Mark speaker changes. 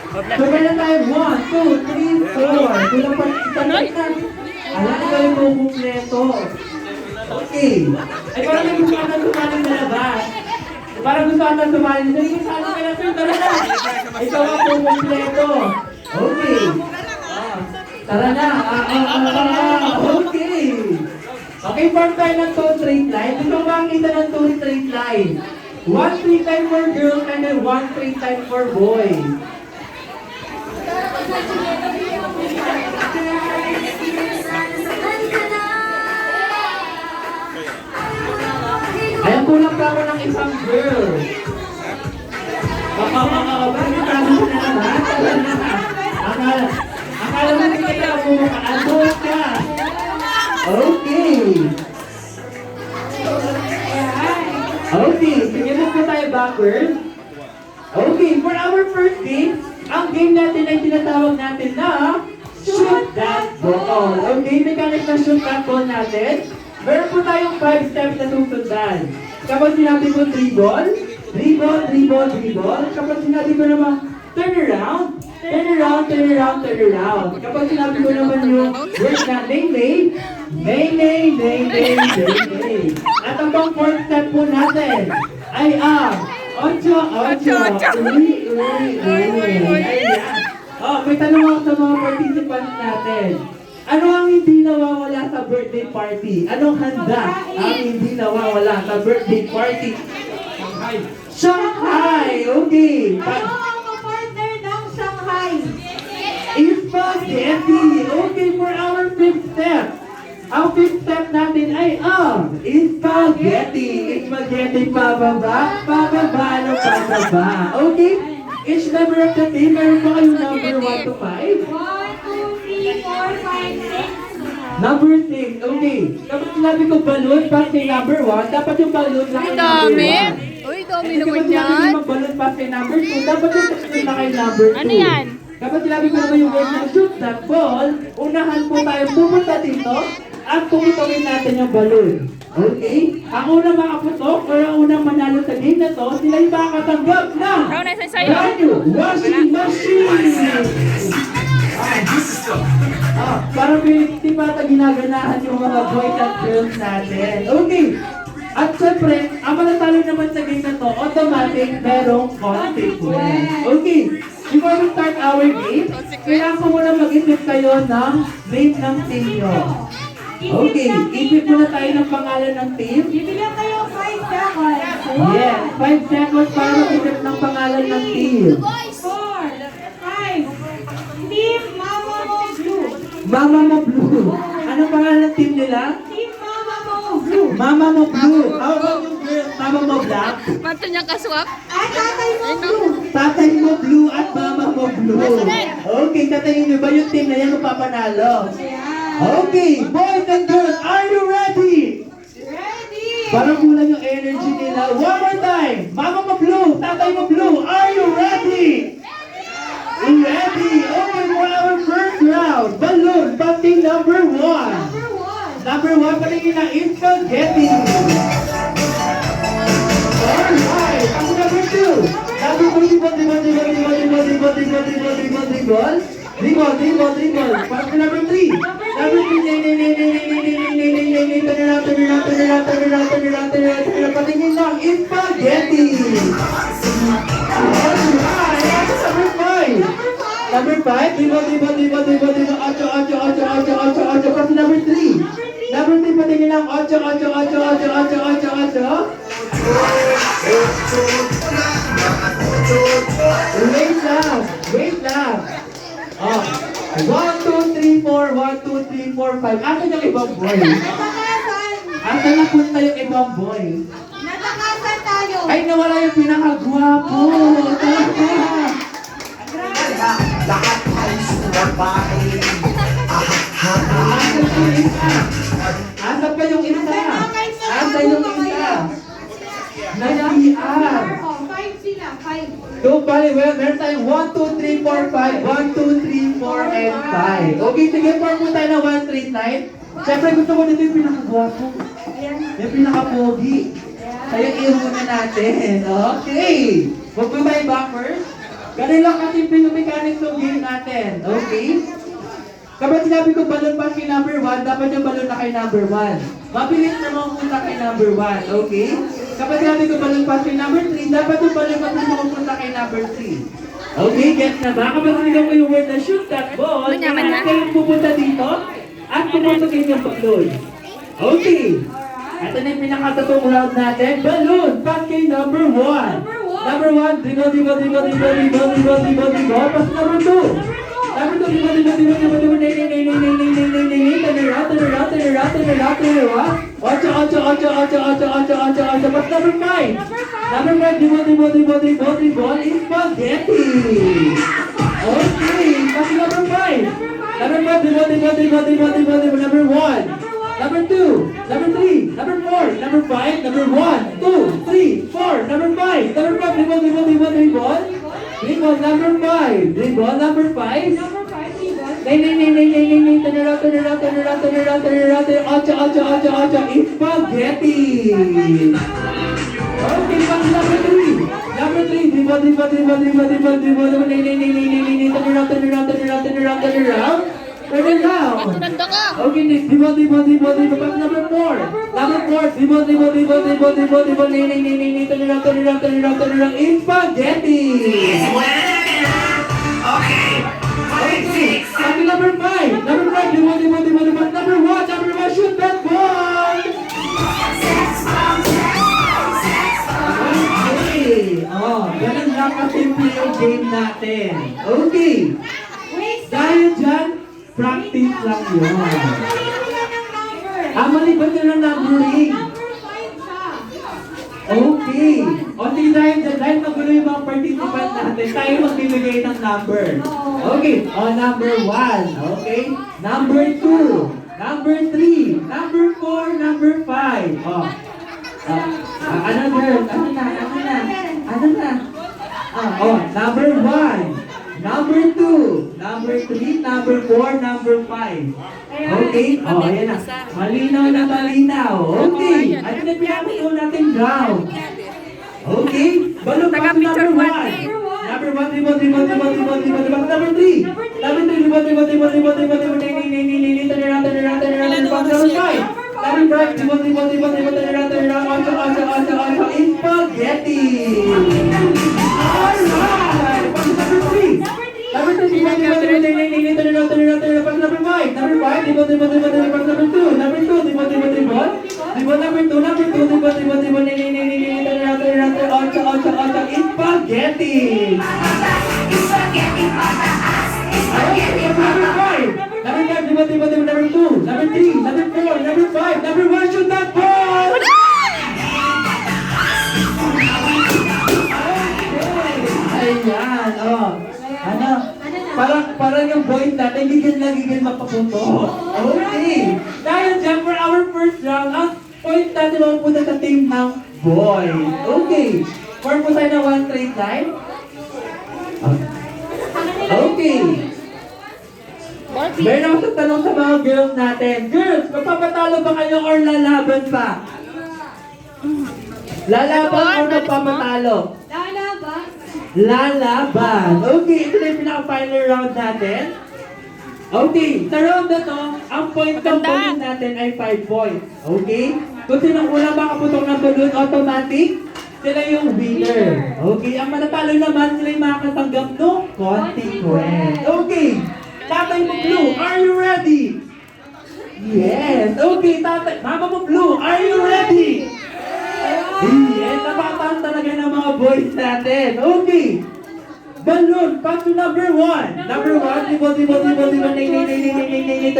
Speaker 1: So, meron tayo 1, 2, 3, 4. Kulang pa isa na isa. Alam ko yung buong kumpleto. Okay. Ay, parang may gusto ka na sumaling na labas. Parang gusto ka na sumaling. Hindi ko saan ka na sir. Tara na. Ito ang buong kumpleto. Okay. Tara na. Okay. Okay, form tayo ng 2 straight line. Gusto ko makakita ng 2 straight line. 1 straight line for girls and then 1 straight line for boys. Ayan, kulang pa ako ng isang girl. Pagkakabagitado ko na naman. Akala mo hindi kaya ako makaabot ka. Okay. Okay, sige mo po tayo backward. Okay, for our first game, ang game natin ay tinatawag natin na Shoot That Ball. Okay, mechanic na shoot that ball natin. Meron po tayong 5 steps na susundan. Kapag sinabi ko dribble, dribble, dribble, dribble. Kapag sinabi ko naman turn around, turn around, turn around, turn around. Kapag sinabi ko naman yung word na nay, nay, nay, nay, nay, nay, nay, nay. At ang pang 4th step po natin ay ang ocho, ocho, uli, uli, uli. Ayan. Oh, may tanong ako sa mga participants natin. Ano ang hindi nawawala sa birthday party? Anong handa ang hindi nawawala sa birthday party? Shanghai. Shanghai! Okay.
Speaker 2: Ano ang partner ng Shanghai?
Speaker 1: Spaghetti! Okay, for our 5th step. Ang 5th step natin ay ang spaghetti. Spaghetti pababa, pababa, no pababa. Okay? Each member of the team, meron pa kayong number 1 to 5?
Speaker 2: 1, 2, 3, 4, 5, 6.
Speaker 1: Number 6, okay. Kapag sinabi ko balloon, pass kay number 1, dapat yung balloon na kay
Speaker 3: Ay,
Speaker 1: number 1.
Speaker 3: dami. Uy, dami naman
Speaker 1: Kapag sinabi
Speaker 3: yan.
Speaker 1: ko balloon, pass kay number 2, dapat yung balloon na kay number 2.
Speaker 3: Ano yan?
Speaker 1: Kapag sinabi ko naman yung word na shoot that ball, unahan po tayo pumunta dito at puputulin natin yung balloon. Okay? Ang unang makaputok o ang unang manalo sa game na to, sila yung makakatanggap na
Speaker 3: Raw na isa sa'yo.
Speaker 1: brand new washing machine! Parang hindi pa ata ginaganahan yung mga boys at girls natin. Okay. At syempre, ang manatalo naman sa game na to, automatic merong consequence. Okay. Before we start our game, kailangan ko muna mag-isip kayo ng name ng team nyo. Okay. Isip muna tayo ng pangalan ng team.
Speaker 2: Bibigyan kayo 5 seconds.
Speaker 1: Yes. 5 seconds para mag-isip ng pangalan ng team.
Speaker 2: 4, 5. Team Mama Mo Blue.
Speaker 1: Mama Mo Blue. Anong pangalan ng team nila?
Speaker 2: Team Mama Mo Blue.
Speaker 1: Mama Mo Blue. How about yung girl? Mama Mo Black?
Speaker 3: Mato niya kaswak.
Speaker 2: At Tatay Mo Blue.
Speaker 1: Tatay Mo Blue at Mama Mo Blue. Okay, tatayin niyo ba yung team na yan mapapanalo?
Speaker 2: Ayan.
Speaker 1: Okay, boys and girls, are you ready?
Speaker 2: Ready.
Speaker 1: Parang kulang yung energy nila. One more time. Mama Mo Blue, Tatay Mo Blue, are you ready? Ready. Okay, for our first round. Balloon, batting number 1.
Speaker 2: Number 1.
Speaker 1: Number 1, patingin na spaghetti. Alright, ako number 2. Number 2, dribble, dribble, dribble, dribble, dribble, dribble, dribble, dribble, dribble, dribble. Dribble, dribble, dribble. Pass to number 3. Number 3, nay, nay, nay, nay, nay, nay, nay, nay, nay, nay, nay, turn around, turn around, turn around, turn around, turn around, turn around, turn around. Patingin lang, spaghetti. Alright, ako number 5. Number 5, dribble, dribble, dribble, dribble, dribble, ocho, ocho, ocho, ocho, ocho, ocho. Pass to number 3. Number 3, patingin lang, ocho, ocho, ocho, ocho, ocho, ocho, ocho. Wait lang, wait lang. Oh, 1, 2, 3, 4, 1, 2, 3, 4, 5. Asan yung ibang boy?
Speaker 2: Natakasan.
Speaker 1: Asan na punta yung ibang boy?
Speaker 2: Natakasan tayo.
Speaker 1: Ay, nawala yung pinakagwapo. Talaga.
Speaker 4: Lahat ay babae.
Speaker 1: Asan yung isa? Asan pa yung isa? Asan yung isa? Nag-iar.
Speaker 2: Oh, 5 sila. 5.
Speaker 1: So, bali, well, meron tayong 1, 2, 3, 4, 5. 1, 2, 3, 4, and 5. Okay, sige, form mo tayo ng 1 straight line. Siyempre, gusto ko dito yung pinakagwapo. Yung pinakapogi. Kaya i-muna natin. Okay. Huwag mo ba yung back first? Ganun lang kasimple yung mechanics ng game natin. Okay? Kapag sinabi ko balon pa kay number 1, dapat yung balon na kay number 1. Mabilis na mapupunta kay number 1. Okay? Kapag sinabi ko balon pa kay number 3, dapat yung balon mabilis mapupunta kay number 3. Okay, get na ba? Kapag sinabi ko yung word na shoot that ball,
Speaker 3: Manyaman na?
Speaker 1: kailangan pupunta dito at pupunta kayo yung balon. Okay. Ito na yung pinakatatong round natin. Balloon, pass kay number 1. Number 1, dribble, dribble, dribble, dribble, dribble, dribble, dribble, dribble. Pass number 2. Number 2, dribble, dribble, dribble, dribble, dribble, nay, nay, nay, nay, nay, nay, nay, nay, nay, nay, turn around, turn around, turn around, turn around, turn around. 8, 8, 8, 8, 8, 8, 8, 8, 8. Pass number 5. Number 5, dribble, dribble, dribble, dribble, dribble, is spaghetti. Okay, pass number 5. Number 5, dribble, dribble, dribble, dribble, dribble, dribble, number 1. Number 2, number 3, number 4, number 5, number 1, 2, 3, 4, number 5, number 5, dribble, dribble, dribble, dribble, dribble, number 5, dribble, number 5, nay, nay, nay, nay, nay, nay, nay, turn around, turn around, turn around, turn around, turn around, turn around, 8, 8, 8, 8, it's spaghetti. Okay, pass number 3, number 3, dribble, dribble, dribble, dribble, dribble, dribble, nay, nay, nay, nay, nay, nay, nay, turn around, turn around, turn around, turn around, turn around. Turn around.
Speaker 3: Ganda ka.
Speaker 1: Okay, next. Dribble, dribble, dribble, dribble. Pass number 4. Number 4. Dribble, dribble, dribble, dribble, dribble, dribble. Nay, nay, nay, nay, nay. Turn around, turn around, turn around, turn around. It's spaghetti.
Speaker 4: Okay,
Speaker 1: Okay. Copy number 5. Number 5. Dribble, dribble, dribble, dribble. Number 1. Number 1. Shoot that ball. Okay. Oh, ganun lang kasimple yung game natin. Okay. Dahil dyan, practice lang yun. Mali ba nyo ng numbering? Okay. O sige dahil magulo yung mga participant natin, tayo magbibigay ng number. Okay. O number 1. Okay. Number 2. Number 3. Number 4. Number 5. O. Ano girl? Ano na? Number 1. Number 2, number 3, number 4, number 5. Okay? Oh, ayan na. Malinaw na malinaw. Okay. At nagpiyapit ko natin round. Okay? Balong pa number 1. Number 1, dribble, dribble, dribble, dribble, dribble, dribble. Number 3. Number 3, dribble, dribble, dribble, dribble, dribble, dribble. Nay, turn around, turn around, turn around. Number 5. Number 5, dribble, dribble, dribble, dribble, turn around, turn around. 8, 8, 8, 8, 8, it's spaghetti. Alright. Number 3. Number 3, dribble, dribble, dribble, nay, turn around, turn around, turn around. Number 5. Number 5, dribble, dribble, dribble, dribble. Number 2. Number 2, dribble, dribble, dribble. Dribble, number 2, dribble, dribble, dribble, nay, turn around, turn around. 8, 8, 8, 8, it's spaghetti. Number 5. Number 5, dribble, dribble, dribble. Number 2. Number 3. Number 4. Number 5. Number 1, shoot that ball. Ayan, oh. Ano? Parang yung boys natin, gigil mapapunto. Okay. Dahil dyan, for our first round, ang point natin mapupunta sa team ng boys. Okay. Form po tayo ng 1 straight line. Okay. Meron ako sa tanong sa mga girls natin. Girls, magpapatalo ba kayo or lalaban pa? Lalaban or magpapatalo? Lalaban. Okay, ito na yung pinaka-final round natin. Okay, sa round na to, ang point ng balloon natin ay 5 points. Okay? Kung sinong unang makaputok ng balloon, automatic, sila yung winner. Okay, ang matatalo naman, sila yung makakatanggap ng konting coin. Okay, tatay mo blue, are you ready? Yes. Okay, tatay, mama mo blue, are you ready? Yes, napakataas talaga ng mga boys natin. Okay. Balloon, pass to number 1. Number 1, dribble, dribble, dribble, dribble, nay, nay, nay, nay, nay, nay, nay, nay,